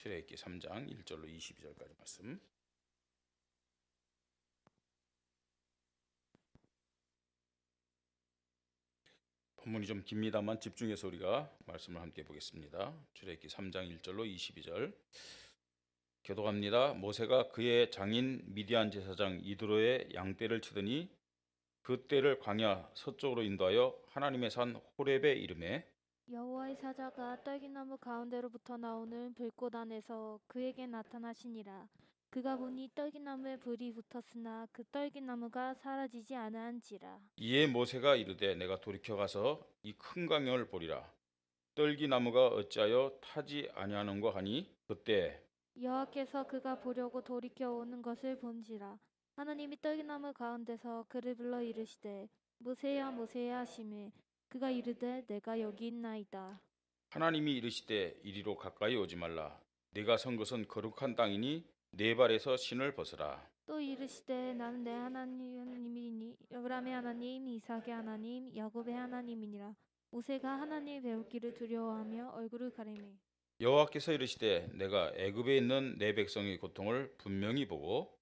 출애굽기 3장 1절로 22절까지 말씀. 본문이 좀 깁니다만 집중해서 우리가 말씀을 함께 보겠습니다. 출애굽기 3장 1절로 22절. 교독합니다. 모세가 그의 장인 미디안 제사장 이드로의 양떼를 치더니 그 떼를 광야 서쪽으로 인도하여 하나님의 산 호렙에 이르매 여호와의 사자가 떨기나무 가운데로부터 나오는 불꽃 안에서 그에게 나타나시니라. 그가 보니 떨기나무에 불이 붙었으나 그 떨기나무가 사라지지 아니한지라. 이에 모세가 이르되 내가 돌이켜 가서 이 큰 광야를 보리라. 떨기나무가 어찌하여 타지 아니하는가 하니 그때 여호와께서 그가 보려고 돌이켜 오는 것을 본지라. 하나님이 떨기나무 가운데서 그를 불러 이르시되 모세야 모세야 하시매 그가 이르되 내가 여기 있나이다. 하나님이 이르시되 이리로 가까이 오지 말라. 네가 선 것은 거룩한 땅이니 네 발에서 신을 벗으라. 또 이르시되 나는 내 하나님이니 아브라함의 하나님 이삭의 하나님 야곱의 하나님이니라. 모세가 하나님의 배우기를 두려워하며 얼굴을 가리매 여호와께서 이르시되 내가 애굽에 있는 내 백성의 고통을 분명히 보고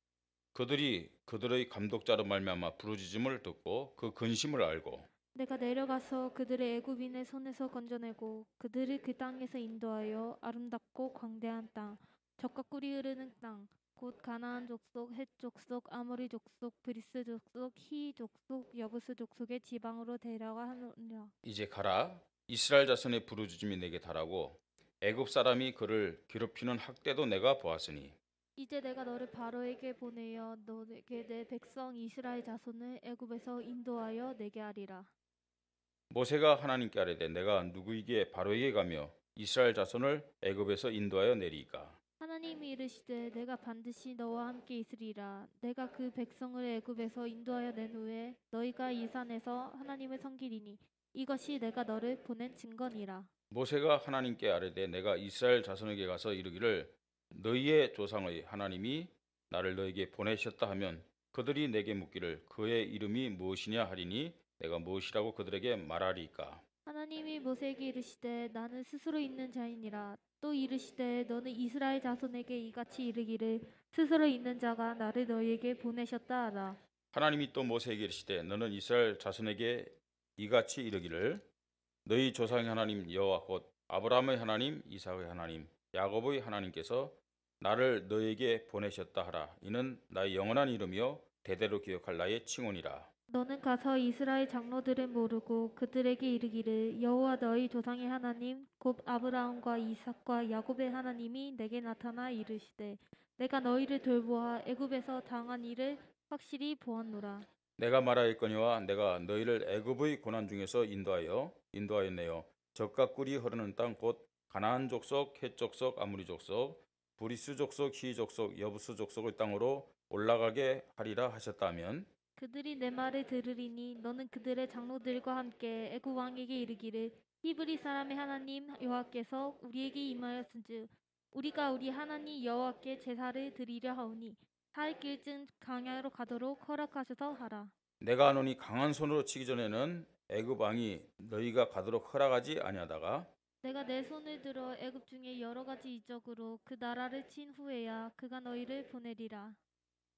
그들이 그들의 감독자로 말미암아 부르짖음을 듣고 그 근심을 알고 내가 내려가서 그들의 애굽인의 손에서 건져내고 그들을 그 땅에서 인도하여 아름답고 광대한 땅 젖과 꿀이 흐르는 땅 곧 가나안 족속, 헷 족속, 아모리 족속, 브리스 족속, 히 족속, 여부스 족속의 지방으로 데려가 하노라. 이제 가라. 이스라엘 자손의 부르짖음이 내게 달하고 애굽 사람이 그를 괴롭히는 학대도 내가 보았으니 이제 내가 너를 바로에게 보내어 너에게 내 백성 이스라엘 자손을 애굽에서 인도하여 내게 하리라. 모세가 하나님께 아뢰되 내가 누구에게 바로에게 가며 이스라엘 자손을 애굽에서 인도하여 내리이까. 하나님이 이르시되 내가 반드시 너와 함께 있으리라. 내가 그 백성을 애굽에서 인도하여 낸 후에 너희가 이 산에서 하나님을 섬기리니 이것이 내가 너를 보낸 증거니라. 모세가 하나님께 아뢰되 내가 이스라엘 자손에게 가서 이르기를 너희의 조상의 하나님이 나를 너에게 보내셨다 하면 그들이 내게 묻기를 그의 이름이 무엇이냐 하리니 내가 무엇이라고 그들에게 말하리이까. 하나님이 모세에게 이르시되 나는 스스로 있는 자이니라. 또 이르시되 너는 이스라엘 자손에게 이같이 이르기를 스스로 있는 자가 나를 너희에게 보내셨다 하라. 하나님이 또 모세에게 이르시되 너는 이스라엘 자손에게 이같이 이르기를 너희 조상의 하나님 여호와 곧 아브라함의 하나님 이삭의 하나님 야곱의 하나님께서 나를 너에게 보내셨다 하라. 이는 나의 영원한 이름이요 대대로 기억할 나의 칭혼이라. 너는 가서 이스라엘 장로들을 모르고 그들에게 이르기를 여호와 너희 조상의 하나님 곧 아브라함과 이삭과 야곱의 하나님이 내게 나타나 이르시되 내가 너희를 돌보아 애굽에서 당한 일을 확실히 보았노라. 내가 말하였거니와 내가 너희를 애굽의 고난 중에서 인도하였네요. 젖과 꿀이 흐르는 땅 곧 가나안 족속, 헷 족속, 아무리 족속, 브리스 족속, 히 족속, 여부스 족속의 땅으로 올라가게 하리라 하셨다면 그들이 내 말을 들으리니 너는 그들의 장로들과 함께 애굽 왕에게 이르기를 히브리 사람의 하나님 여호와께서 우리에게 임하였은즉 우리가 우리 하나님 여호와께 제사를 드리려 하오니 4일 길쯤 광야로 가도록 허락하셔서 하라. 내가 하노니 강한 손으로 치기 전에는 애굽 왕이 너희가 가도록 허락하지 아니하다가 내가 내 손을 들어 애굽 중에 여러 가지 이적으로 그 나라를 친 후에야 그가 너희를 보내리라.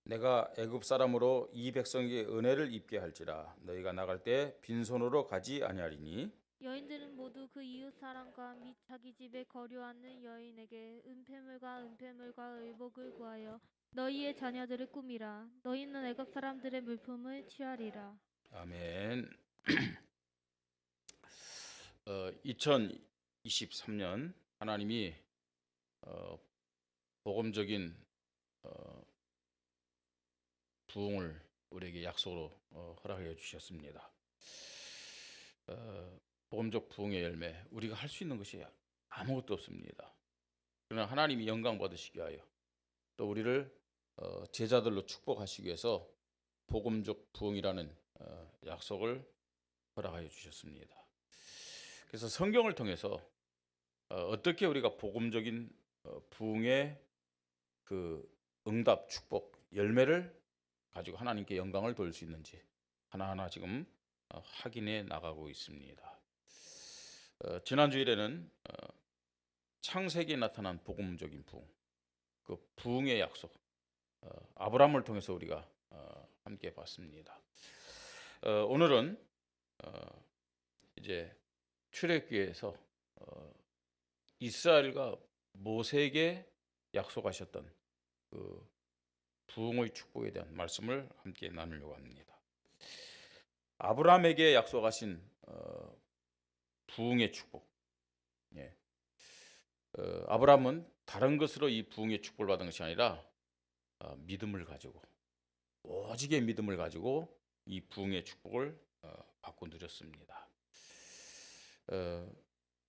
내가 애굽 사람으로 이 백성에게 은혜를 입게 할지라 너희가 나갈 때 빈손으로 가지 아니하리니 여인들은 모두 그 이웃 사람과 및 자기 집에 거류하는 여인에게 은폐물과 의복을 구하여 너희의 자녀들을 꾸미라. 너희는 애굽 사람들의 물품을 취하리라. 아멘. 2023년 하나님이 복음적인 부흥을 우리에게 약속으로 허락해 주셨습니다. 복음적 부흥의 열매, 우리가 할 수 있는 것이 아무것도 없습니다. 그러나 하나님이 영광 받으시기 위하여 또 우리를 제자들로 축복하시기 위해서 복음적 부흥이라는 약속을 허락하여 주셨습니다. 그래서 성경을 통해서 어떻게 우리가 복음적인 부흥의 그 응답, 축복, 열매를 가지고 하나님께 영광을 돌릴 수 있는지 하나하나 지금 확인해 나가고 있습니다. 지난 주일에는 창세기에 나타난 복음적인 부흥, 그 부흥의 약속, 아브라함을 통해서 우리가 함께 봤습니다. 오늘은 이제 출애굽기에서 이스라엘과 모세에게 약속하셨던 그 부흥의 축복에 대한 말씀을 함께 나누려고 합니다. 아브라함에게 약속하신 부흥의 축복. 예. 아브라함은 다른 것으로 이 부흥의 축복을 받은 것이 아니라 믿음을 가지고, 오직의 믿음을 가지고 이 부흥의 축복을 받고 누렸습니다.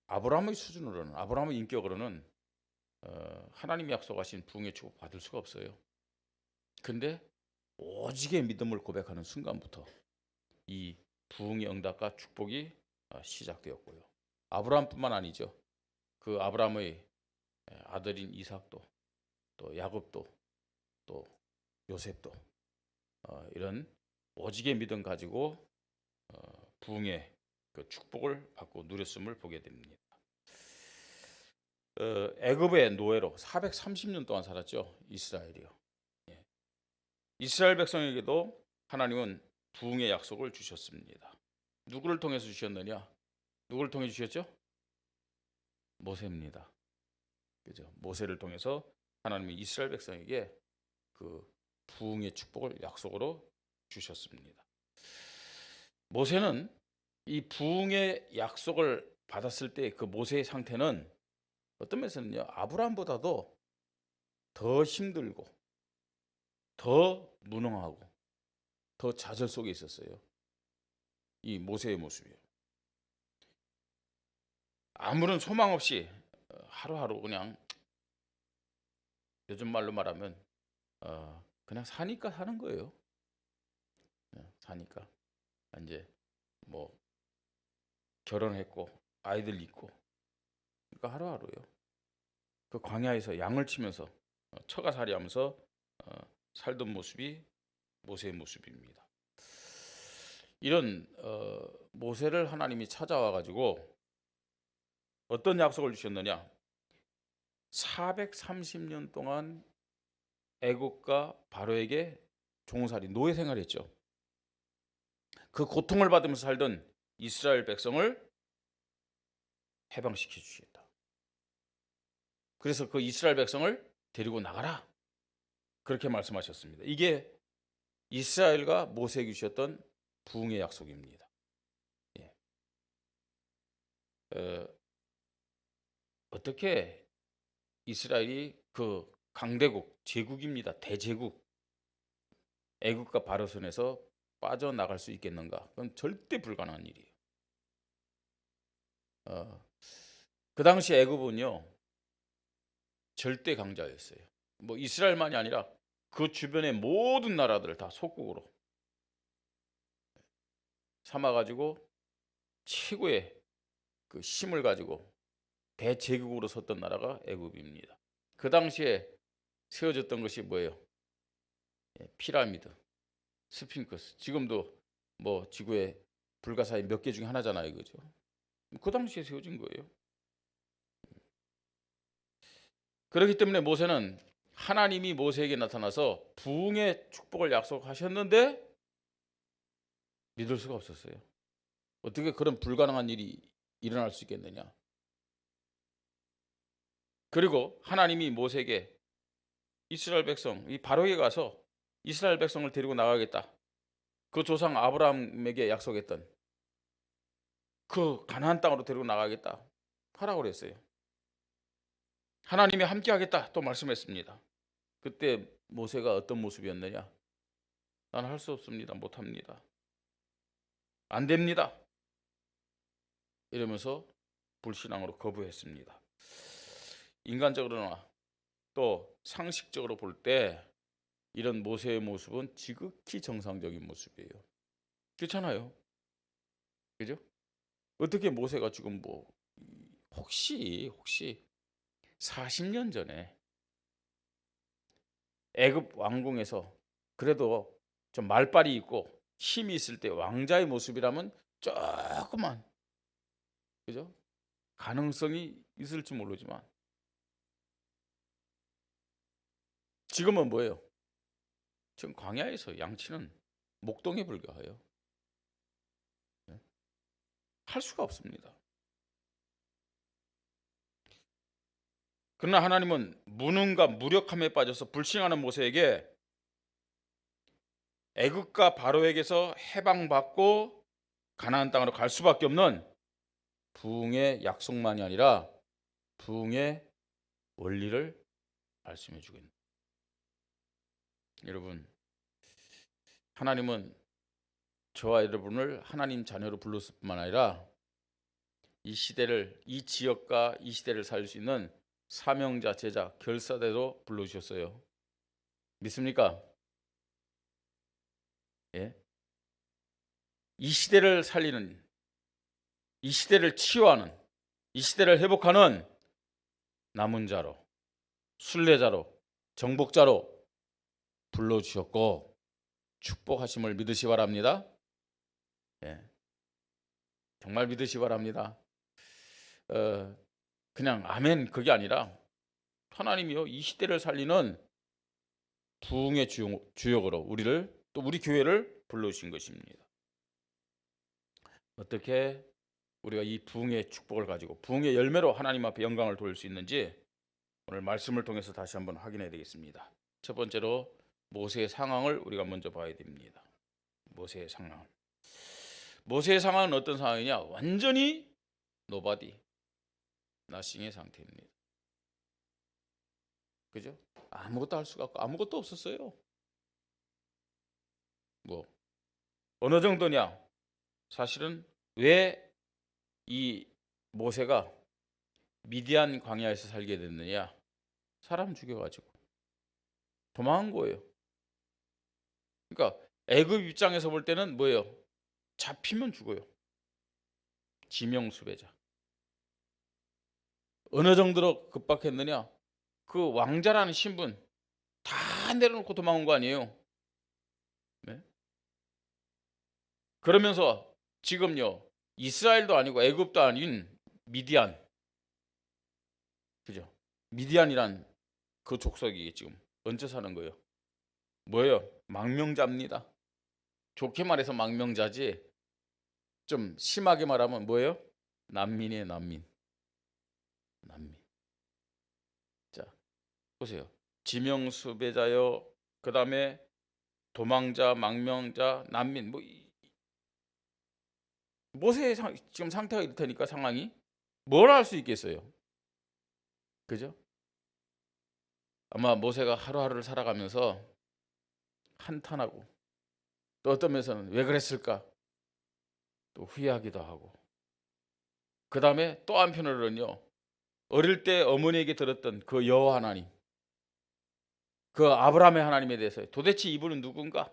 아브라함의 수준으로는, 아브라함의 인격으로는 하나님이 약속하신 부흥의 축복 받을 수가 없어요. 근데 오직의 믿음을 고백하는 순간부터 이 부흥의 응답과 축복이 시작되었고요. 아브라함뿐만 아니죠. 그 아브라함의 아들인 이삭도, 또 야곱도, 또 요셉도 이런 오직의 믿음 가지고 부흥의 그 축복을 받고 누렸음을 보게 됩니다. 애굽의 노예로 430년 동안 살았죠. 이스라엘이요. 예. 이스라엘 백성에게도 하나님은 부흥의 약속을 주셨습니다. 누구를 통해서 주셨느냐? 누구를 통해 주셨죠? 모세입니다. 그죠? 모세를 통해서 하나님이 이스라엘 백성에게 그 부흥의 축복을 약속으로 주셨습니다. 모세는 이 부흥의 약속을 받았을 때 그 모세의 상태는 어떤 면에서는요, 아브라함보다도 더 힘들고 더 무능하고 더 좌절 속에 있었어요. 이 모세의 모습이요. 아무런 소망 없이 하루하루 그냥, 요즘 말로 말하면 그냥 사니까 사는 거예요. 사니까 이제 뭐 결혼했고 아이들 있고, 그러니까 하루하루요. 그 광야에서 양을 치면서 처가살이하면서 살던 모습이 모세의 모습입니다. 이런 모세를 하나님이 찾아와 가지고 어떤 약속을 주셨느냐? 430년 동안 애국과 바로에게 종살이, 노예 생활했죠. 그 고통을 받으면서 살던 이스라엘 백성을 해방시켜 주시겠다. 그래서 그 이스라엘 백성을 데리고 나가라, 그렇게 말씀하셨습니다. 이게 이스라엘과 모세에게 주셨던 부흥의 약속입니다. 예. 어떻게 이스라엘이 그 강대국, 제국입니다. 대제국, 애국과 바로 손에서 빠져나갈 수 있겠는가? 그건 절대 불가능한 일이에요. 그 당시 애굽은요, 절대 강자였어요. 뭐 이스라엘만이 아니라 그 주변의 모든 나라들을 다 속국으로 삼아가지고 최고의 그 힘을 가지고 대제국으로 섰던 나라가 애굽입니다. 그 당시에 세워졌던 것이 뭐예요? 피라미드, 스핑크스. 지금도 뭐 지구의 불가사의 몇 개 중에 하나잖아요, 그죠? 그 당시에 세워진 거예요. 그렇기 때문에 모세는 하나님이 모세에게 나타나서 부흥의 축복을 약속하셨는데 믿을 수가 없었어요. 어떻게 그런 불가능한 일이 일어날 수 있겠느냐? 그리고 하나님이 모세에게 이스라엘 백성, 이 바로에게 가서 이스라엘 백성을 데리고 나가겠다, 그 조상 아브라함에게 약속했던 그 가나안 땅으로 데리고 나가겠다 하라고 그랬어요. 하나님이 함께하겠다 또 말씀했습니다. 그때 모세가 어떤 모습이었느냐? 나는 할 수 없습니다. 못합니다. 안 됩니다. 이러면서 불신앙으로 거부했습니다. 인간적으로나 또 상식적으로 볼 때 이런 모세의 모습은 지극히 정상적인 모습이에요. 그렇잖아요. 그죠? 어떻게 모세가 지금 뭐 혹시 40년 전에 애굽 왕궁에서 그래도 좀 말빨이 있고 힘이 있을 때 왕자의 모습이라면 조금만, 그죠? 가능성이 있을지 모르지만 지금은 뭐예요? 지금 광야에서 양치는 목동에 불과해요. 할 수가 없습니다. 그러나 하나님은 무능과 무력함에 빠져서 불신하는 모세에게 애굽과 바로에게서 해방받고 가나안 땅으로 갈 수밖에 없는 부흥의 약속만이 아니라 부흥의 원리를 말씀해 주고 있는. 여러분, 하나님은 저와 여러분을 하나님 자녀로 불렀을 뿐만 아니라 이 시대를, 이 지역과 이 시대를 살릴 수 있는 사명자, 제자, 결사대로 불러주셨어요. 믿습니까? 예? 이 시대를 살리는, 이 시대를 치유하는, 이 시대를 회복하는 남은 자로, 순례자로, 정복자로 불러주셨고 축복하심을 믿으시 바랍니다. 예. 정말 믿으시 바랍니다. 그냥 아멘 그게 아니라 하나님이요 이 시대를 살리는 부흥의 주역으로 우리를, 또 우리 교회를 불러주신 것입니다. 어떻게 우리가 이 부흥의 축복을 가지고 부흥의 열매로 하나님 앞에 영광을 돌릴 수 있는지 오늘 말씀을 통해서 다시 한번 확인해야 되겠습니다. 첫 번째로 모세의 상황을 우리가 먼저 봐야 됩니다. 모세의 상황. 모세의 상황은 어떤 상황이냐? 완전히 노바디, 나싱의 상태입니다. 그죠? 아무것도 할 수가 없고 아무것도 없었어요. 뭐 어느 정도냐? 사실은 왜 이 모세가 미디안 광야에서 살게 됐느냐? 사람 죽여가지고 도망한 거예요. 그러니까 애굽 입장에서 볼 때는 뭐예요? 잡히면 죽어요. 지명수배자. 어느 정도로 급박했느냐? 그 왕자라는 신분 다 내려놓고 도망온 거 아니에요? 네? 그러면서 지금요 이스라엘도 아니고 애굽도 아닌 미디안, 그죠? 미디안이란 그 족속이 지금 얹혀 사는 거예요. 뭐예요? 망명자입니다. 좋게 말해서 망명자지, 좀 심하게 말하면 뭐예요? 난민이에요, 난민. 난민. 자, 보세요. 지명수배자요, 그 다음에 도망자, 망명자, 난민. 뭐 모세의 지금 상태가 이렇다니까 상황이 뭘 할 수 있겠어요? 그죠? 아마 모세가 하루하루를 살아가면서 한탄하고 또 어떤 면에서는 왜 그랬을까? 또 후회하기도 하고 그 다음에 또 한편으로는요 어릴 때 어머니에게 들었던 그 여호와 하나님, 그 아브라함의 하나님에 대해서 도대체 이분은 누군가?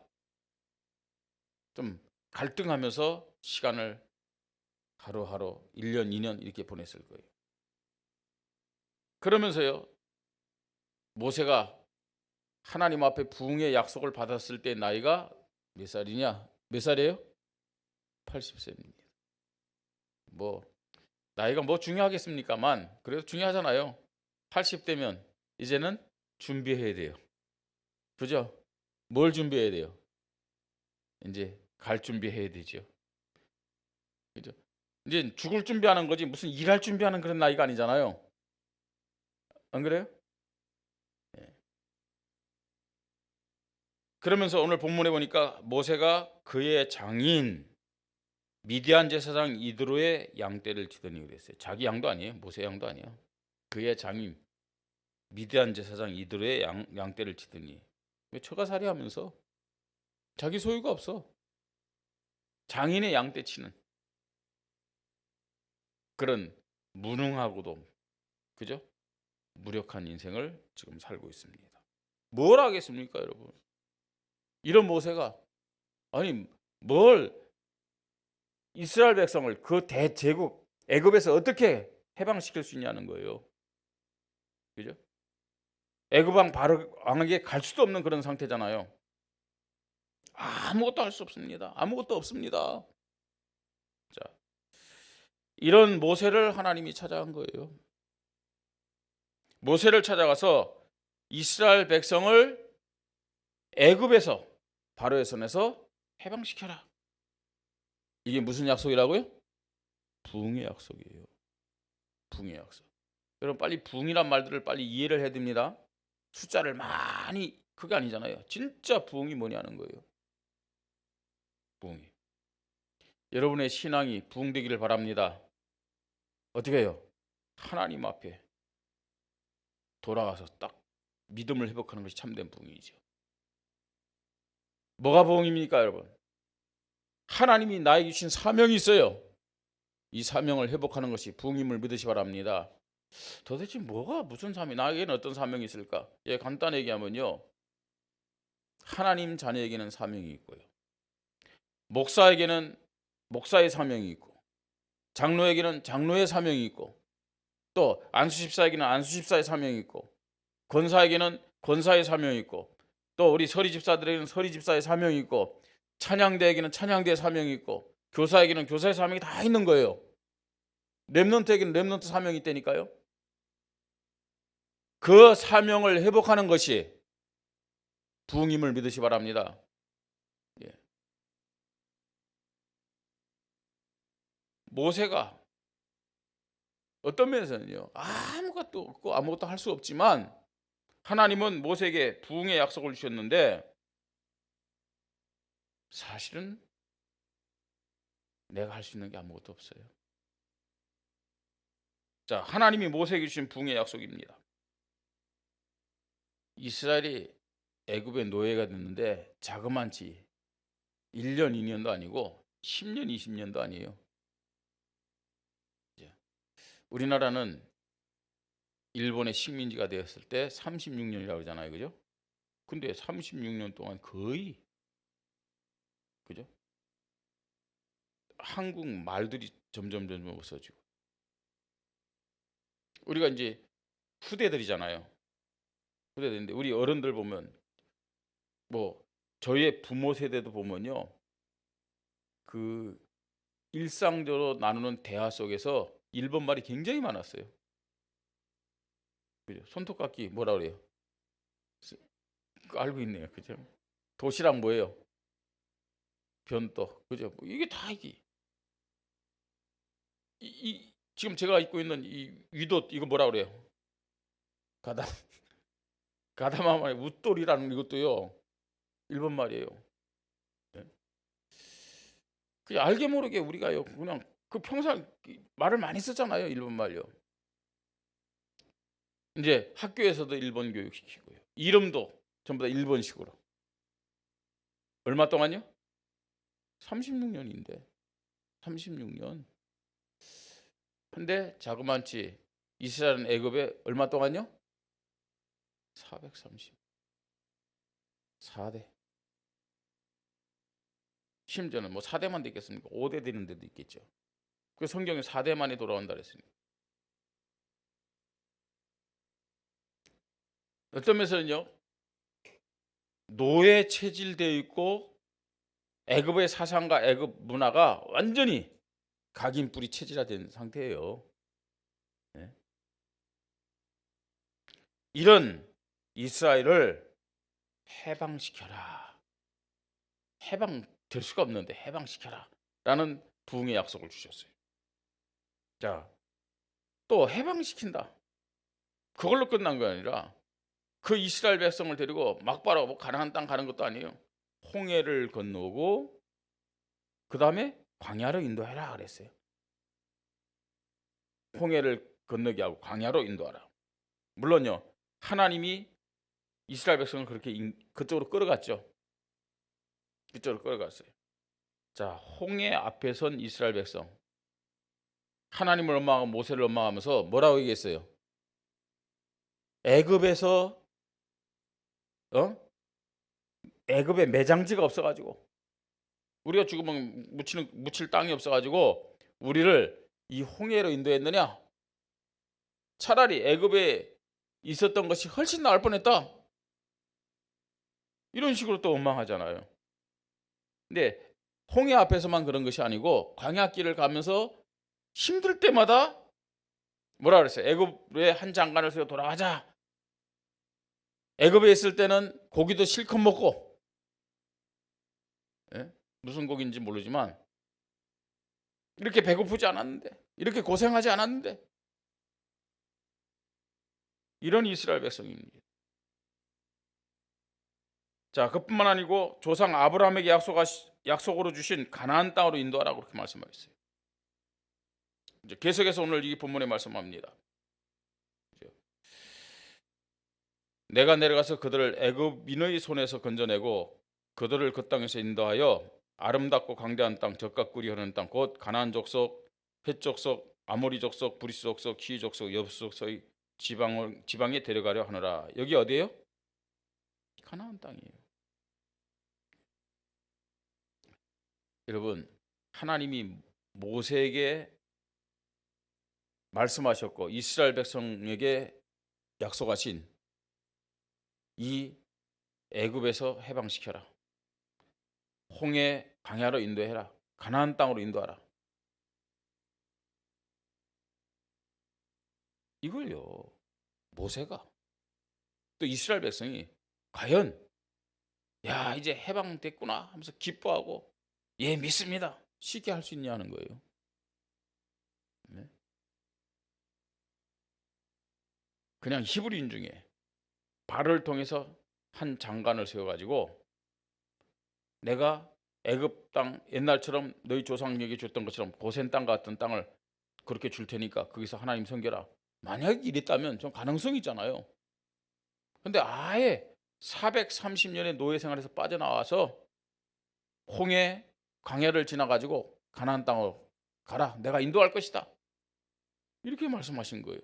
좀 갈등하면서 시간을 하루하루 1년 2년 이렇게 보냈을 거예요. 그러면서요 모세가 하나님 앞에 부흥의 약속을 받았을 때 나이가 몇 살이냐? 몇 살이에요? 80세입니다. 뭐 나이가 뭐 중요하겠습니까만 그래도 중요하잖아요. 80대면 이제는 준비해야 돼요. 그죠? 뭘 준비해야 돼요? 이제 갈 준비해야 되죠. 그죠? 이제 죽을 준비하는 거지 무슨 일할 준비하는 그런 나이가 아니잖아요. 안 그래요? 네. 그러면서 오늘 본문에 보니까 모세가 그의 장인 미디안 제사장 이드로의 양떼를 치더니 그랬어요. 자기 양도 아니에요. 모세 양도 아니에요. 그의 장인 미디안 제사장 이드로의 양떼를 치더니 왜 처가살이 하면서 자기 소유가 없어. 장인의 양떼 치는 그런 무능하고도 그죠? 무력한 인생을 지금 살고 있습니다. 뭘 하겠습니까, 여러분? 이런 모세가 아니 뭘 이스라엘 백성을 그 대제국 애굽에서 어떻게 해방시킬 수 있냐는 거예요. 그죠? 애굽 왕 바로 왕에게 갈 수도 없는 그런 상태잖아요. 아무것도 할 수 없습니다. 아무것도 없습니다. 자, 이런 모세를 하나님이 찾아간 거예요. 모세를 찾아가서 이스라엘 백성을 애굽에서 바로의 손에서 해방시켜라. 이게 무슨 약속이라고요? 부흥의 약속이에요. 부흥의 약속. 여러분 빨리 부흥이란 말들을 빨리 이해를 해야 됩니다. 숫자를 많이 그게 아니잖아요. 진짜 부흥이 뭐냐는 거예요. 부흥이. 여러분의 신앙이 부흥되기를 바랍니다. 어떻게 해요? 하나님 앞에 돌아가서 딱 믿음을 회복하는 것이 참된 부흥이죠. 뭐가 부흥입니까, 여러분? 하나님이 나에게 주신 사명이 있어요. 이 사명을 회복하는 것이 부흥임을 믿으시 바랍니다. 도대체 뭐가 무슨 사명? 나에게는 어떤 사명이 있을까? 예, 간단히 얘기하면요. 하나님 자녀에게는 사명이 있고요. 목사에게는 목사의 사명이 있고, 장로에게는 장로의 사명이 있고, 또 안수집사에게는 안수집사의 사명이 있고, 권사에게는 권사의 사명이 있고, 또 우리 서리집사들에게는 서리집사의 사명이 있고, 찬양대에게는 찬양대의 사명이 있고, 교사에게는 교사의 사명이 다 있는 거예요. 렘넌트에게는 렘넌트 사명이 있다니까요. 그 사명을 회복하는 것이 부흥임을 믿으시 바랍니다. 예. 모세가 어떤 면에서는요, 아무것도 없고 아무것도 할 수 없지만 하나님은 모세에게 부흥의 약속을 주셨는데 사실은 내가 할 수 있는 게 아무것도 없어요. 자, 하나님이 모세에게 주신 부흥의 약속입니다. 이스라엘이 애굽의 노예가 됐는데 자그만치 1년, 2년도 아니고 10년, 20년도 아니에요. 우리나라는 일본의 식민지가 되었을 때 36년이라고 그러잖아요. 그죠? 근데 36년 동안 거의 그죠? 한국 말들이 점점 없어지고 우리가 이제 후대들이잖아요. 후대들인데 우리 어른들 보면 뭐 저희의 부모 세대도 보면요. 그 일상적으로 나누는 대화 속에서 일본 말이 굉장히 많았어요. 그죠? 손톱깎이 뭐라 그래요? 알고 있네요. 그죠? 도시락 뭐예요? 변떡. 그죠? 이게 다 지금 제가 입고 있는 이 위옷 이거 뭐라 그래요? 가담. 가다마말 웃돌이라는 이것도요. 일본 말이에요. 네? 그냥 알게 모르게 우리가요. 그냥 그 평생 말을 많이 쓰잖아요. 일본 말요. 이제 학교에서도 일본 교육 시키고요. 이름도 전부 다 일본식으로. 얼마 동안요? 36년인데. 36년. 근데 자그만치 이스라엘은 애굽에 얼마 동안요? 434대. 심지어는 뭐 4대만 되겠습니까? 5대 되는 데도 있겠죠. 그 성경에 4대만이 돌아온다 그랬으니까. 어떤 면에서는요. 노예 체질되어 있고 애굽의 사상과 애굽 문화가 완전히 각인뿌리 체질화된 상태예요. 네. 이런 이스라엘을 해방시켜라. 해방될 수가 없는데 해방시켜라. 라는 부흥의 약속을 주셨어요. 자, 또 해방시킨다. 그걸로 끝난 게 아니라 그 이스라엘 백성을 데리고 막바로 뭐 가나안 땅 가는 것도 아니에요. 홍해를 건너고 그 다음에 광야로 인도해라 그랬어요. 홍해를 건너게 하고 광야로 인도하라. 물론요. 하나님이 이스라엘 백성을 그렇게 그쪽으로 끌어갔죠. 그쪽으로 끌어갔어요. 자, 홍해 앞에 선 이스라엘 백성. 하나님을 원망하고 모세를 원망하면서 뭐라고 얘기했어요? 애굽에서 애굽에 매장지가 없어가지고 우리가 죽으면 묻힐 땅이 없어가지고 우리를 이 홍해로 인도했느냐? 차라리 애굽에 있었던 것이 훨씬 나을 뻔했다. 이런 식으로 또 원망하잖아요. 근데 홍해 앞에서만 그런 것이 아니고 광야길을 가면서 힘들 때마다 뭐라 그랬어요? 애굽의 한 장관을 세워 돌아가자. 애굽에 있을 때는 고기도 실컷 먹고, 예? 무슨 고기인지 모르지만 이렇게 배고프지 않았는데, 이렇게 고생하지 않았는데, 이런 이스라엘 백성입니다. 자, 그뿐만 아니고 조상 아브라함에게 약속으로 주신 가나안 땅으로 인도하라고 그렇게 말씀하셨어요. 이제 계속해서 오늘 이 본문에 말씀합니다. 내가 내려가서 그들을 애굽인의 손에서 건져내고 그들을 그 땅에서 인도하여 아름답고 광대한 땅, 젖과 꿀이 흐르는 땅, 곧 가나안 족속, 헷 족속, 아모리 족속, 브리스 족속, 키위 족속, 여부 족속의 지방에 데려가려 하노라. 여기 어디예요? 가나안 땅이에요. 여러분, 하나님이 모세에게 말씀하셨고 이스라엘 백성에게 약속하신 이 애굽에서 해방시켜라, 홍해 광야로 인도해라, 가나안 땅으로 인도하라, 이걸요 모세가 또 이스라엘 백성이 과연 야 이제 해방됐구나 하면서 기뻐하고 예 믿습니다 쉽게 할 수 있냐는 거예요. 네? 그냥 히브리인 중에 발을 통해서 한 장관을 세워가지고 내가 애굽 땅 옛날처럼 너희 조상에게 줬던 것처럼 고센 땅 같은 땅을 그렇게 줄 테니까 거기서 하나님 섬겨라. 만약 이랬다면 좀 가능성이 있잖아요. 근데 아예 430년의 노예 생활에서 빠져나와서 홍해 광야를 지나가지고 가나안 땅으로 가라. 내가 인도할 것이다. 이렇게 말씀하신 거예요.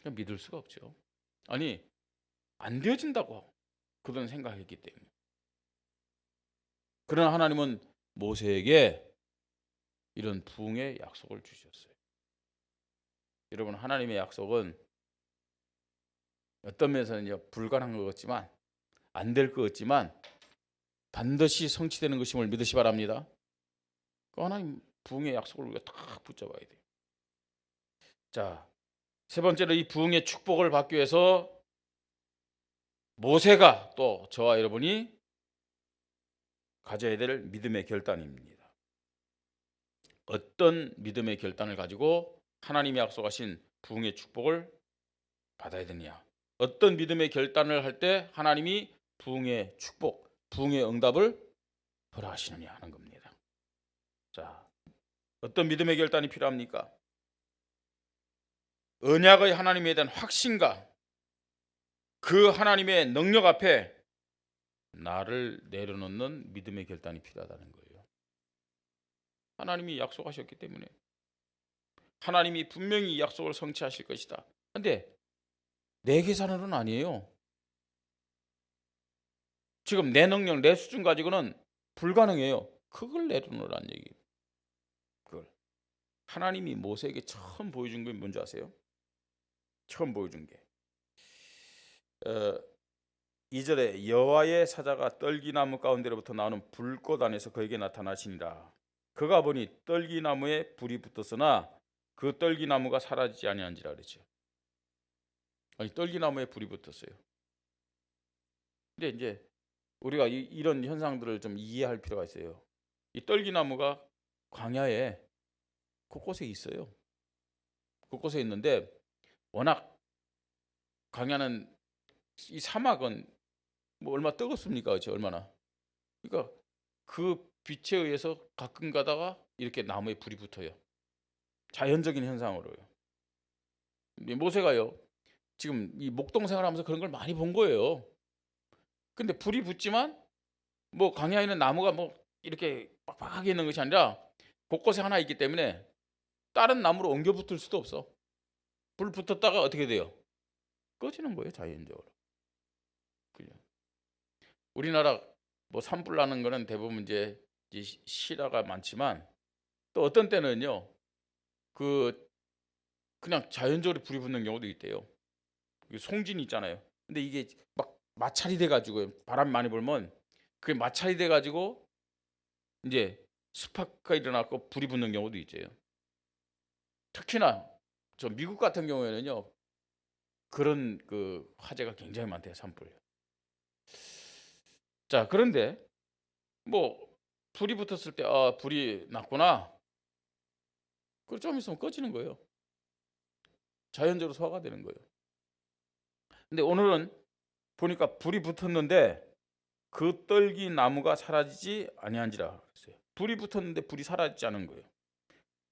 그냥 믿을 수가 없죠. 아니 안 되어진다고 그들은 생각했기 때문에. 그러나 하나님은 모세에게 이런 부흥의 약속을 주셨어요. 여러분 하나님의 약속은 어떤 면에서는요 불가능한 것 같지만 안 될 것 같지만 반드시 성취되는 것임을 믿으시 바랍니다. 그 하나님 부흥의 약속을 우리가 딱 붙잡아야 돼요. 자, 세 번째로 이 부흥의 축복을 받기 위해서 모세가 또 저와 여러분이 가져야 될 믿음의 결단입니다. 어떤 믿음의 결단을 가지고 하나님이 약속하신 부흥의 축복을 받아야 되느냐? 어떤 믿음의 결단을 할 때 하나님이 부흥의 축복, 부흥의 응답을 허락하시느냐 하는 겁니다. 자, 어떤 믿음의 결단이 필요합니까? 언약의 하나님에 대한 확신과 그 하나님의 능력 앞에 나를 내려놓는 믿음의 결단이 필요하다는 거예요. 하나님이 약속하셨기 때문에 하나님이 분명히 이 약속을 성취하실 것이다. 그런데 내 계산으로는 아니에요. 지금 내 능력, 내 수준 가지고는 불가능해요. 그걸 내려놓으라는 얘기예요. 그걸 하나님이 모세에게 처음 보여준 게 뭔지 아세요? 처음 보여준 게 2절에 여호와의 사자가 떨기나무 가운데로부터 나오는 불꽃 안에서 그에게 나타나시니라. 그가 보니 떨기나무에 불이 붙었으나 그 떨기나무가 사라지지 아니한지라 그랬죠. 아니 떨기나무에 불이 붙었어요. 근데 이제 우리가 이런 현상들을 좀 이해할 필요가 있어요. 이 떨기나무가 광야에 곳곳에 있어요. 곳곳에 있는데 워낙 광야는 이 사막은 뭐 얼마 뜨겁습니까? 그렇죠? 얼마나. 그러니까 그 빛에 의해서 가끔 가다가 이렇게 나무에 불이 붙어요. 자연적인 현상으로요. 모세가요. 지금 이 목동 생활하면서 그런 걸 많이 본 거예요. 근데 불이 붙지만 뭐 광야에 있는 나무가 뭐 이렇게 빡빡하게 있는 것이 아니라 곳곳에 하나 있기 때문에 다른 나무로 옮겨 붙을 수도 없어. 불 붙었다가 어떻게 돼요? 꺼지는 거예요, 자연적으로. 그죠? 우리나라 뭐 산불 나는 거는 대부분 이제 실화가 많지만 또 어떤 때는요. 그냥 자연적으로 불이 붙는 경우도 있대요. 송진이 있잖아요. 근데 이게 막 마찰이 돼 가지고 바람이 많이 불면 그게 마찰이 돼 가지고 이제 스파크가 일어나고 불이 붙는 경우도 있어요. 특히나 저 미국 같은 경우에는요. 그런 그 화재가 굉장히 많대요. 산불. 자, 그런데 뭐 불이 붙었을 때 불이 났구나. 그 좀 있으면 꺼지는 거예요. 자연적으로 소화가 되는 거예요. 근데 오늘은 보니까 불이 붙었는데 그 떨기 나무가 사라지지 아니한지라 그랬어요. 불이 붙었는데 불이 사라지지 않은 거예요.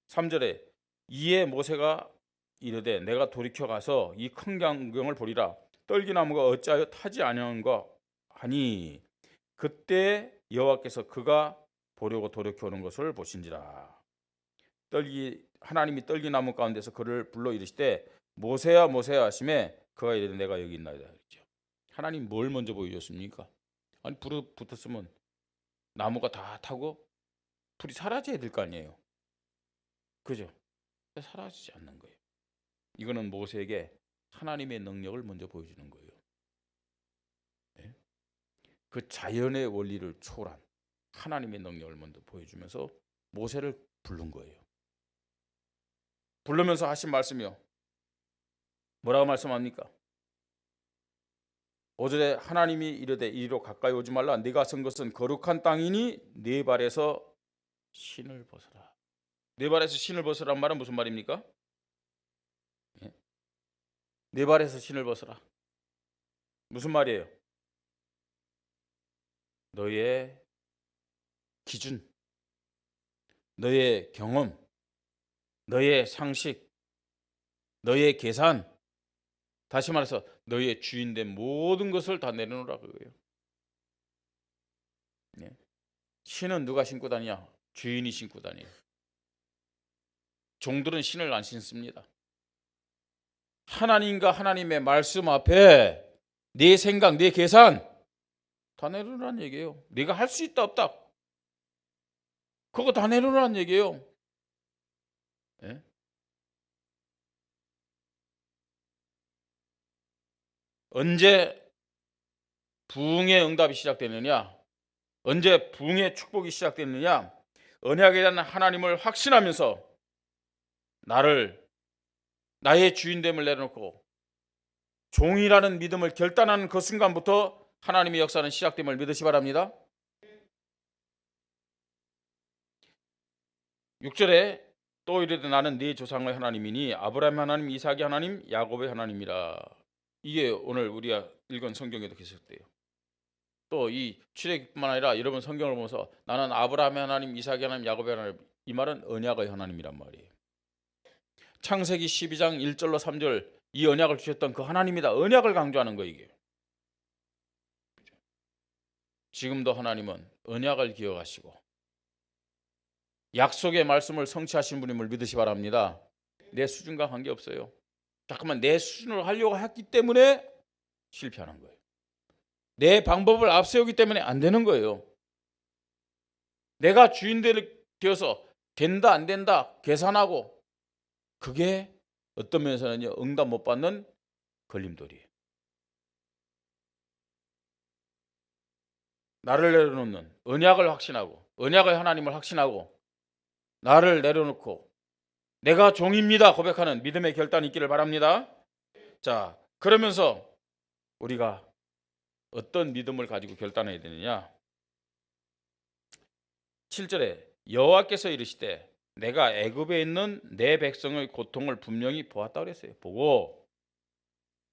3절에 이에 모세가 이르되 내가 돌이켜 가서 이 큰 광경을 보리라. 떨기 나무가 어찌하여 타지 아니한가 하니 그때 여호와께서 그가 보려고 돌이켜 오는 것을 보신지라. 하나님이 떨기 나무 가운데서 그를 불러 이르시되 모세야 모세야 하시매 그가 이르되 내가 여기 있나이다 그랬죠. 하나님 뭘 먼저 보여줬습니까? 아니 불이 붙었으면 나무가 다 타고 불이 사라져야 될 거 아니에요. 그죠? 사라지지 않는 거예요. 이거는 모세에게 하나님의 능력을 먼저 보여주는 거예요. 네? 그 자연의 원리를 초월한 하나님의 능력을 먼저 보여주면서 모세를 부른 거예요. 부르면서 하신 말씀이요. 뭐라고 말씀합니까? 5절에 하나님이 이르되 이리로 가까이 오지 말라. 네가 선 것은 거룩한 땅이니 네 발에서 신을 벗어라. 네 발에서 신을 벗으란 말은 무슨 말입니까? 네 발에서 신을 벗어라. 무슨 말이에요? 너의 기준, 너의 경험, 너의 상식, 너의 계산, 다시 말해서 너의 주인된 모든 것을 다 내려놓으라 그거예요. 네. 신은 누가 신고 다니냐? 주인이 신고 다녀요. 종들은 신을 안 신습니다. 하나님과 하나님의 말씀 앞에 네 생각, 네 계산 다 내려놓으라는 얘기예요. 네가 할 수 있다 없다 그거 다 내려놓으라는 얘기예요. 네? 언제 부흥의 응답이 시작되느냐? 언제 부흥의 축복이 시작되느냐? 언약에 대한 하나님을 확신하면서 나의 주인됨을 내려놓고 종이라는 믿음을 결단하는 그 순간부터 하나님의 역사는 시작됨을 믿으시 바랍니다. 6절에 또 이르되 나는 네 조상의 하나님이니 아브라함의 하나님, 이삭의 하나님, 야곱의 하나님이라. 이게 오늘 우리가 읽은 성경에도 계셨대요. 또 이 출애굽뿐만 아니라 여러분 성경을 보면서 나는 아브라함의 하나님, 이삭의 하나님, 야곱의 하나님, 이 말은 언약의 하나님이란 말이에요. 창세기 12장 1절로 3절 이 언약을 주셨던 그 하나님이다. 언약을 강조하는 거 이게. 지금도 하나님은 언약을 기억하시고 약속의 말씀을 성취하신 분임을 믿으시 바랍니다. 내 수준과 관계없어요. 잠깐만 내 수준으로 하려고 했기 때문에 실패하는 거예요. 내 방법을 앞세우기 때문에 안 되는 거예요. 내가 주인 되어서 된다 안 된다 계산하고 그게 어떤 면에서는 응답 못 받는 걸림돌이에요. 나를 내려놓는 언약을 확신하고 언약의 하나님을 확신하고 나를 내려놓고 내가 종입니다 고백하는 믿음의 결단이 있기를 바랍니다. 자, 그러면서 우리가 어떤 믿음을 가지고 결단해야 되느냐? 7절에 여호와께서 이르시되 내가 애굽에 있는 내 백성의 고통을 분명히 보았다 그랬어요. 보고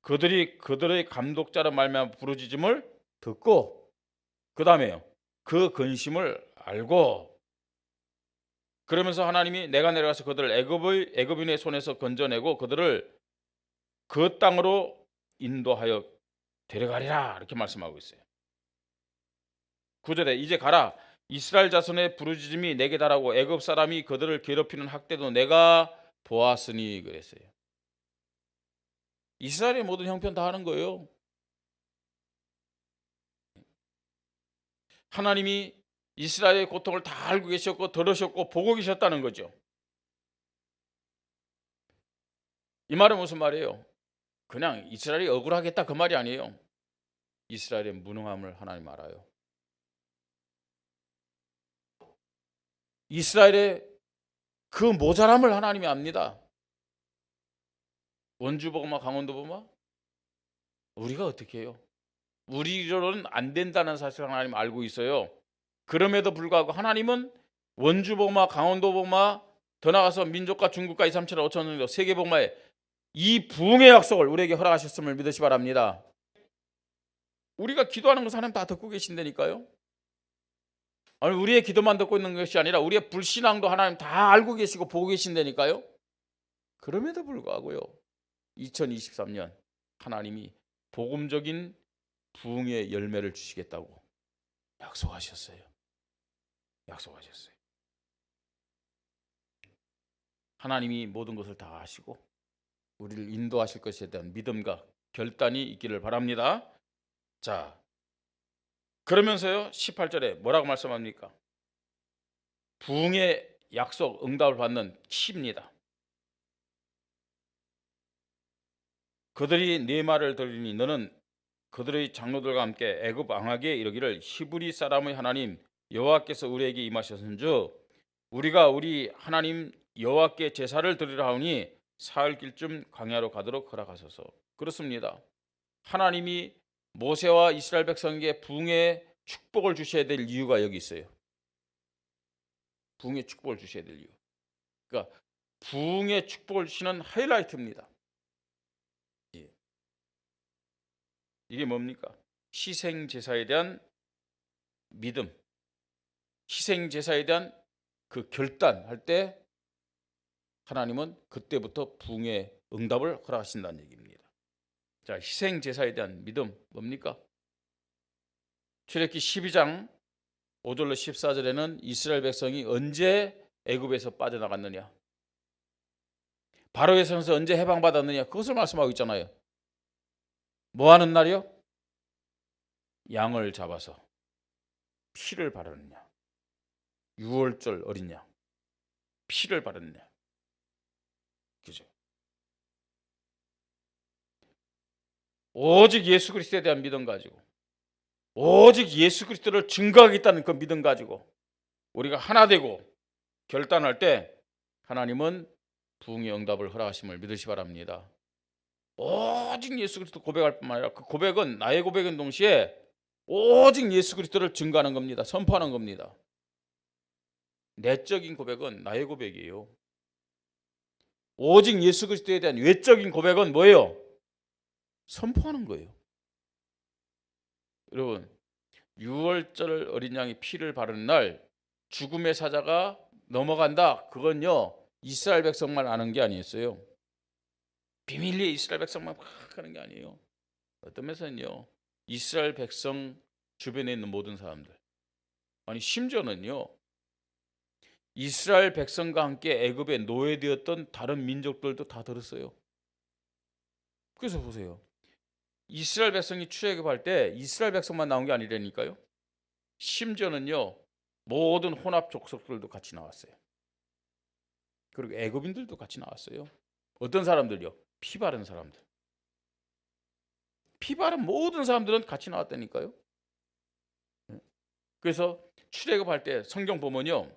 그들의 감독자로 말미암아 부르짖음을 듣고 그 다음에요. 그 근심을 알고 그러면서 하나님이 내가 내려가서 그들을 애굽인의 손에서 건져내고 그들을 그 땅으로 인도하여 데려가리라 이렇게 말씀하고 있어요. 9절에 이제 가라 이스라엘 자손의 부르짖음이 내게 달하고 애굽 사람이 그들을 괴롭히는 학대도 내가 보았으니 그랬어요. 이스라엘의 모든 형편 다 하는 거예요. 하나님이 이스라엘의 고통을 다 알고 계셨고 들으셨고 보고 계셨다는 거죠. 이 말은 무슨 말이에요? 그냥 이스라엘이 억울하겠다 그 말이 아니에요. 이스라엘의 무능함을 하나님 알아요. 이스라엘의 그 모자람을 하나님이 압니다. 원주복음화 강원도복음화 우리가 어떻게 해요? 우리로는 안 된다는 사실을 하나님 알고 있어요. 그럼에도 불구하고 하나님은 원주복마, 강원도복마, 더 나가서 민족과 중국과 2, 3, 7, 5천 정도 세계복마에 이 부흥의 약속을 우리에게 허락하셨음을 믿으시 바랍니다. 우리가 기도하는 것을 하나님 다 듣고 계신다니까요. 아니, 우리의 기도만 듣고 있는 것이 아니라 우리의 불신앙도 하나님 다 알고 계시고 보고 계신다니까요. 그럼에도 불구하고요, 2023년 하나님이 복음적인 부흥의 열매를 주시겠다고 약속하셨어요. 약속하셨어요. 하나님이 모든 것을 다 아시고 우리를 인도하실 것에 대한 믿음과 결단이 있기를 바랍니다. 자, 그러면서요 18절에 뭐라고 말씀합니까? 부흥의 약속, 응답을 받는 키입니다. 그들이 네 말을 들으니 너는 그들의 장로들과 함께 애굽 왕에게 이르기를 히브리 사람의 하나님 여호와께서 우리에게 임하셨은즉 우리가 우리 하나님 여호와께 제사를 드리라 하오니 사흘길쯤 광야로 가도록 허락하소서. 그렇습니다. 하나님이 모세와 이스라엘 백성에게 부흥의 축복을 주셔야 될 이유가 여기 있어요. 부흥의 축복을 주셔야 될 이유. 그러니까 부흥의 축복을 주시는 하이라이트입니다. 예. 이게 뭡니까? 희생 제사에 대한 믿음, 희생 제사에 대한 그 결단할 때 하나님은 그때부터 부흥의 응답을 허락하신다는 얘기입니다. 자, 희생 제사에 대한 믿음 뭡니까? 출애굽기 12장 5절로 14절에는 이스라엘 백성이 언제 애굽에서 빠져나갔느냐, 바로의 손에서 언제 해방받았느냐, 그것을 말씀하고 있잖아요. 뭐 하는 날이요? 양을 잡아서 피를 바르느냐, 유월절 어린 양 피를 바르느냐, 그죠? 오직 예수 그리스도에 대한 믿음 가지고, 오직 예수 그리스도를 증거하겠다는 그 믿음 가지고 우리가 하나 되고 결단할 때 하나님은 부흥의 응답을 허락하심을 믿으시 바랍니다. 오직 예수 그리스도 고백할 뿐만 아니라 그 고백은 나의 고백인 동시에 오직 예수 그리스도를 증거하는 겁니다. 선포하는 겁니다. 내적인 고백은 나의 고백이에요. 오직 예수 그리스도에 대한 외적인 고백은 뭐예요? 선포하는 거예요. 여러분, 유월절 어린 양이 피를 바르는 날 죽음의 사자가 넘어간다. 그건요 이스라엘 백성만 아는 게 아니었어요. 비밀리에 이스라엘 백성만 막 하는 게 아니에요. 어떤 면에서는요 이스라엘 백성 주변에 있는 모든 사람들, 아니 심지어는요 이스라엘 백성과 함께 애굽에 노예되었던 다른 민족들도 다 들었어요. 그래서 보세요, 이스라엘 백성이 출애굽할 때 이스라엘 백성만 나온 게 아니라니까요. 심지어는요 모든 혼합 족속들도 같이 나왔어요. 그리고 애굽인들도 같이 나왔어요. 어떤 사람들요? 피 바른 사람들. 피 바른 모든 사람들은 같이 나왔다니까요. 그래서 출애굽할 때 성경 보면요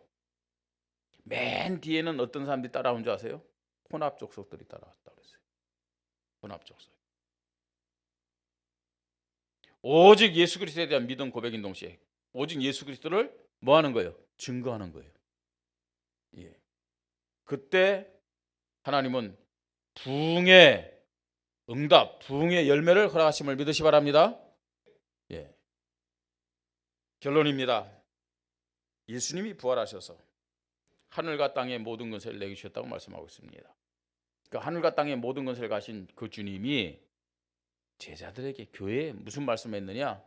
맨 뒤에는 어떤 사람들이 따라온 줄 아세요? 혼합 족속들이 따라왔다고 그랬어요. 혼합 족속. 오직 예수 그리스도에 대한 믿음 고백인 동시에 오직 예수 그리스도를 뭐 하는 거예요? 증거하는 거예요. 예. 그때 하나님은 부흥의 응답, 부흥의 열매를 허락하심을 믿으시 바랍니다. 예. 결론입니다. 예수님이 부활하셔서 하늘과 땅의 모든 것을 내게 주셨다고 말씀하고 있습니다. 그러니까 하늘과 땅의 모든 것을 가신 그 주님이 제자들에게 교회에 무슨 말씀을 했느냐?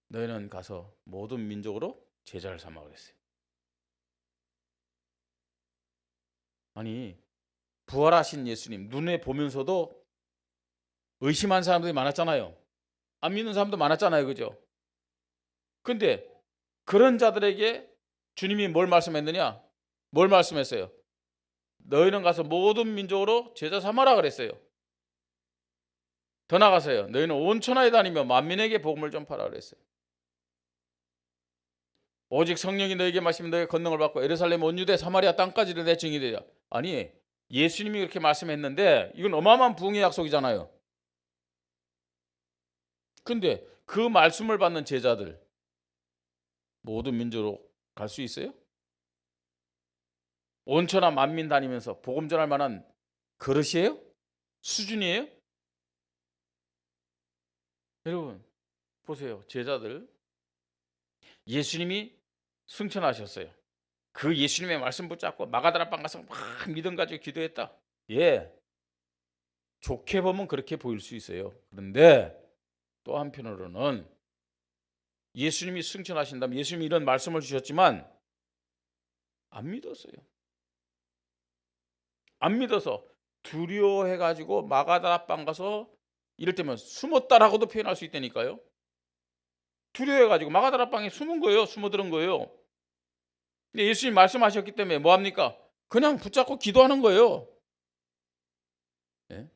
너희는 가서 모든 민족으로 제자를 삼아 그랬어요. 아니 부활하신 예수님 눈에 보면서도 의심한 사람들이 많았잖아요. 안 믿는 사람도 많았잖아요. 그죠? 근데 그런 자들에게 주님이 뭘 말씀했느냐? 뭘 말씀했어요? 너희는 가서 모든 민족으로 제자 삼아라 그랬어요. 더 나가서요. 너희는 온 천하에 다니며 만민에게 복음을 전파하라 그랬어요. 오직 성령이 너에게 마시면 너희가 권능을 받고 예루살렘 온 유대 사마리아 땅까지를 내 증인이 되리라. 아니 예수님이 그렇게 말씀했는데 이건 어마어마한 부흥의 약속이잖아요. 근데 그 말씀을 받는 제자들 모든 민족으로 갈 수 있어요? 온천하 만민 다니면서 복음 전할 만한 그릇이에요? 수준이에요? 여러분 보세요. 제자들 예수님이 승천하셨어요. 그 예수님의 말씀 붙잡고 마가다라 빵 가서 막 믿음 가지고 기도했다. 예, 좋게 보면 그렇게 보일 수 있어요. 그런데 또 한편으로는 예수님이 승천하신다면 예수님이 이런 말씀을 주셨지만 안 믿었어요. 안 믿어서 두려워해가지고 마가다라 빵 가서 이를테면 숨었다라고도 표현할 수 있다니까요. 두려워해가지고 마가다라 빵에 숨은 거예요. 숨어들은 거예요. 근데 예수님 말씀하셨기 때문에 뭐합니까? 그냥 붙잡고 기도하는 거예요. 예?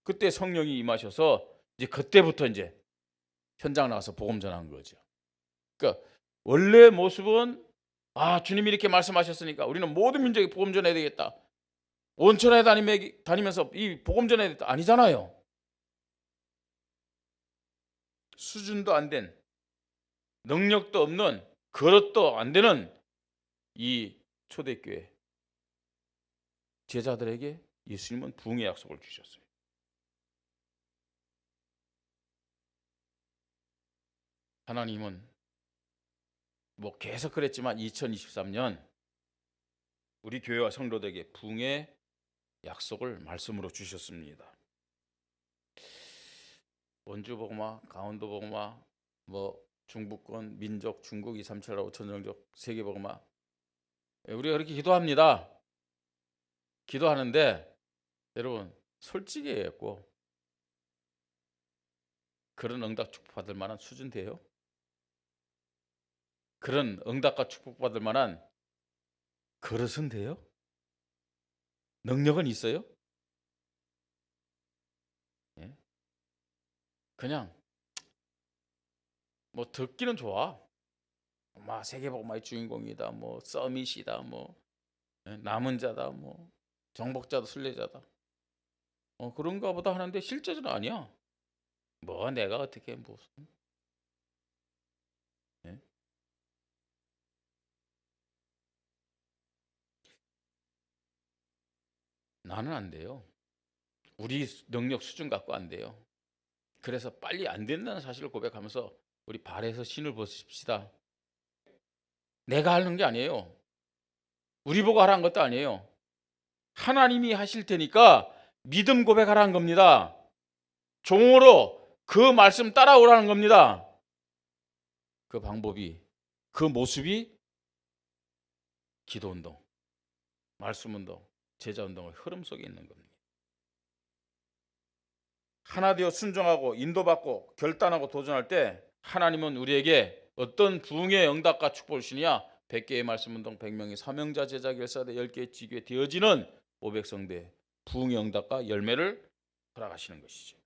그때 성령이 임하셔서 이제 그때부터 이제 현장 나가서 복음 전한 거죠. 그러니까 원래 모습은 주님이 이렇게 말씀하셨으니까 우리는 모든 민족에 복음 전해야 되겠다. 온천에 다니면서 이 복음 전해야 되겠다. 아니잖아요. 수준도 안 된, 능력도 없는, 그릇도 안 되는 이 초대교회 제자들에게 예수님은 부흥의 약속을 주셨어요. 하나님은 뭐 계속 그랬지만 2023년 우리 교회와 성도들에게 부흥의 약속을 말씀으로 주셨습니다. 원주복음화, 강원도복음화, 뭐 중부권, 민족, 중국 237하고 천정적 세계복음화, 우리가 그렇게 기도합니다. 기도하는데 여러분 솔직히 얘기했고 그런 응답 축복받을 만한 수준 돼요? 그런 응답과 축복받을 만한 그릇은 돼요? 능력은 있어요? 예? 그냥 뭐 듣기는 좋아. 막 세계복음화의 주인공이다, 뭐 서밋이다, 뭐 남은 자다, 뭐 정복자다, 순례자다. 그런가 보다 하는데 실제는 아니야. 뭐 내가 어떻게 무슨 예? 나는 안 돼요. 우리 능력 수준 갖고 안 돼요. 그래서 빨리 안 된다는 사실을 고백하면서 우리 발에서 신을 벗읍시다. 내가 하는 게 아니에요. 우리 보고 하라는 것도 아니에요. 하나님이 하실 테니까 믿음 고백하라는 겁니다. 종으로 그 말씀 따라오라는 겁니다. 그 방법이, 그 모습이 기도운동, 말씀운동, 제자운동의 흐름 속에 있는 겁니다. 하나 되어 순종하고 인도받고 결단하고 도전할 때 하나님은 우리에게 어떤 부흥의 응답과 축복을 주느냐? 100개의 말씀운동, 100명의 사명자 제자 결사대 10개의 지교에 되어지는 500성대 부흥의 응답과 열매를 허락하시는 것이죠.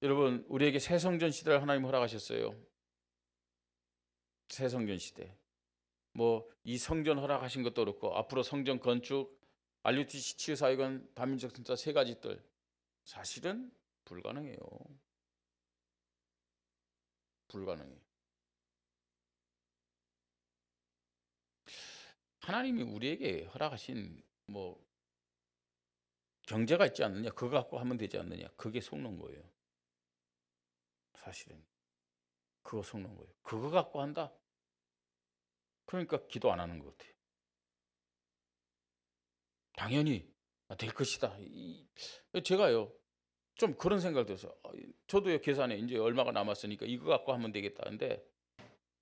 여러분 우리에게 새 성전 시대를 하나님 허락하셨어요. 새 성전 시대. 뭐 이 성전 허락하신 것도 그렇고 앞으로 성전 건축, RUTC 치유사역은 다민족 선자 세 가지들 사실은 불가능해요. 불가능해요. 하나님이 우리에게 허락하신 뭐 경제가 있지 않느냐, 그거 갖고 하면 되지 않느냐, 그게 속는 거예요. 사실은 그거 속는 거예요. 그거 갖고 한다. 그러니까 기도 안 하는 것 같아요. 당연히 될 것이다. 제가요 좀 그런 생각을 들어서 저도요 계산에 이제 얼마가 남았으니까 이거 갖고 하면 되겠다는데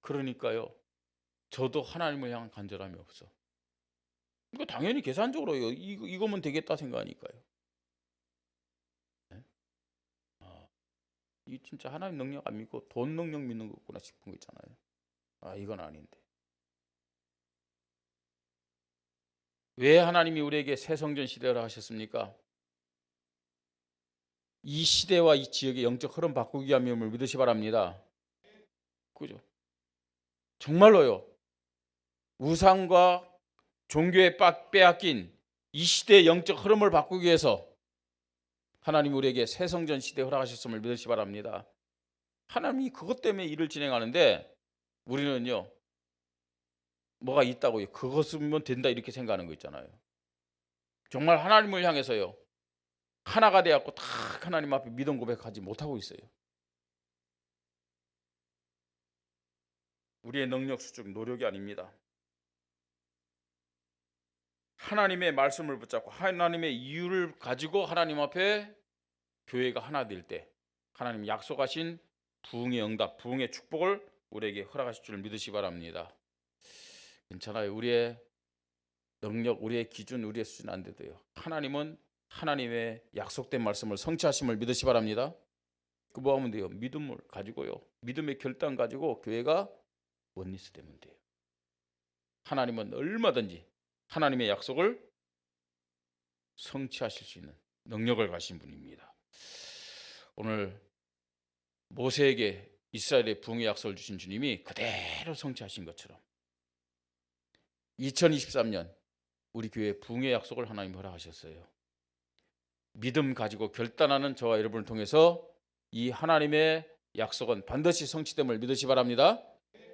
그러니까요 저도 하나님을 향한 간절함이 없어. 그러니까 당연히 계산적으로 이거면 되겠다 생각하니까요. 네? 이 진짜 하나님 능력 안 믿고 돈 능력 믿는 거구나 싶은 거 있잖아요. 이건 아닌데. 왜 하나님이 우리에게 새 성전 시대를 하셨습니까? 이 시대와 이 지역의 영적 흐름 바꾸기 위함임을 믿으시 바랍니다. 그죠? 정말로요. 우상과 종교에 빼앗긴 이 시대의 영적 흐름을 바꾸기 위해서 하나님 우리에게 새 성전 시대 허락하셨음을 믿으시 바랍니다. 하나님이 그것 때문에 일을 진행하는데 우리는요, 뭐가 있다고요, 그것이면 된다 이렇게 생각하는 거 있잖아요. 정말 하나님을 향해서요, 하나가 되었고 딱 하나님 앞에 믿음 고백하지 못하고 있어요. 우리의 능력 수준, 노력이 아닙니다. 하나님의 말씀을 붙잡고 하나님의 이유를 가지고 하나님 앞에 교회가 하나 될 때 하나님 약속하신 부흥의 응답, 부흥의 축복을 우리에게 허락하실 줄 믿으시 바랍니다. 괜찮아요. 우리의 능력, 우리의 기준, 우리의 수준 안 돼도요, 하나님은 하나님의 약속된 말씀을 성취하심을 믿으시 바랍니다. 그 뭐 하면 돼요? 믿음을 가지고요, 믿음의 결단 가지고 교회가 원리스 되면 돼요. 하나님은 얼마든지 하나님의 약속을 성취하실 수 있는 능력을 가신 분입니다. 오늘 모세에게 이스라엘의 부흥의 약속을 주신 주님이 그대로 성취하신 것처럼 2023년 우리 교회에 부흥의 약속을 하나님 허락하셨어요. 믿음 가지고 결단하는 저와 여러분을 통해서 이 하나님의 약속은 반드시 성취됨을 믿으시 바랍니다.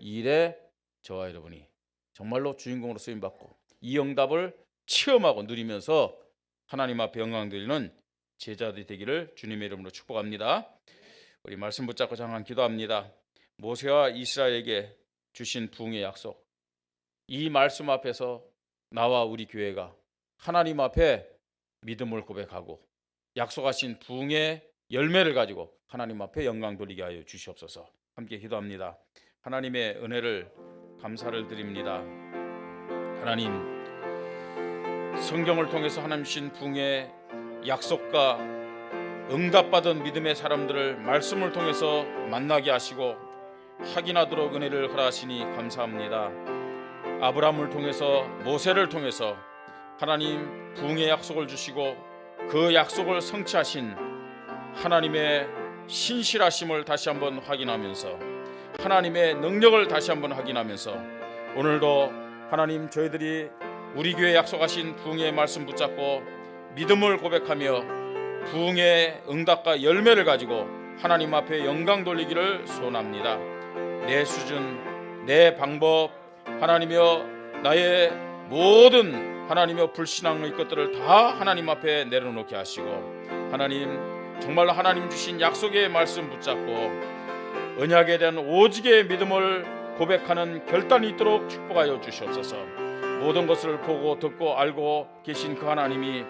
이 일에 저와 여러분이 정말로 주인공으로 쓰임받고 이 응답을 체험하고 누리면서 하나님 앞에 영광 드리는 제자들이 되기를 주님의 이름으로 축복합니다. 우리 말씀 붙잡고 잠깐 기도합니다. 모세와 이스라엘에게 주신 부흥의 약속, 이 말씀 앞에서 나와 우리 교회가 하나님 앞에 믿음을 고백하고 약속하신 부흥의 열매를 가지고 하나님 앞에 영광 돌리게 하여 주시옵소서. 함께 기도합니다. 하나님의 은혜를 감사를 드립니다. 하나님, 성경을 통해서 하나님 주신 부흥의 약속과 응답받은 믿음의 사람들을 말씀을 통해서 만나게 하시고 확인하도록 은혜를 허락하시니 감사합니다. 아브라함을 통해서, 모세를 통해서 하나님 부흥의 약속을 주시고 그 약속을 성취하신 하나님의 신실하심을 다시 한번 확인하면서 하나님의 능력을 다시 한번 확인하면서 오늘도 하나님, 저희들이 우리 교회 약속하신 부흥의 말씀 붙잡고 믿음을 고백하며 부흥의 응답과 열매를 가지고 하나님 앞에 영광 돌리기를 소원합니다. 내 수준, 내 방법, 하나님이여 나의 모든 하나님이여 불신앙의 것들을 다 하나님 앞에 내려놓게 하시고 하나님, 정말로 하나님 주신 약속의 말씀 붙잡고 언약에 대한 오직의 믿음을 고백하는 결단이 있도록 축복하여 주시옵소서. 모든 것을 보고 듣고 알고 계신 그 하나님이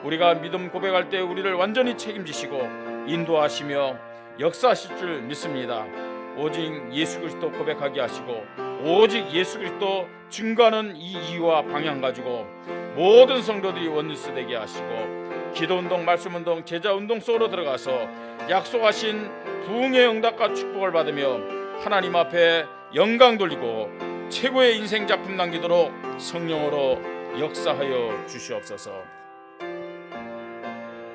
우리가 믿음 고백할 때 우리를 완전히 책임지시고 인도하시며 역사하실 줄 믿습니다. 오직 예수 그리스도 고백하게 하시고 오직 예수 그리스도 증거하는 이 이유와 방향 가지고 모든 성도들이 원리스 되게 하시고 기도운동, 말씀운동, 제자운동 속으로 들어가서 약속하신 부흥의 응답과 축복을 받으며 하나님 앞에 영광 돌리고 최고의 인생 작품 남기도록 성령으로 역사하여 주시옵소서.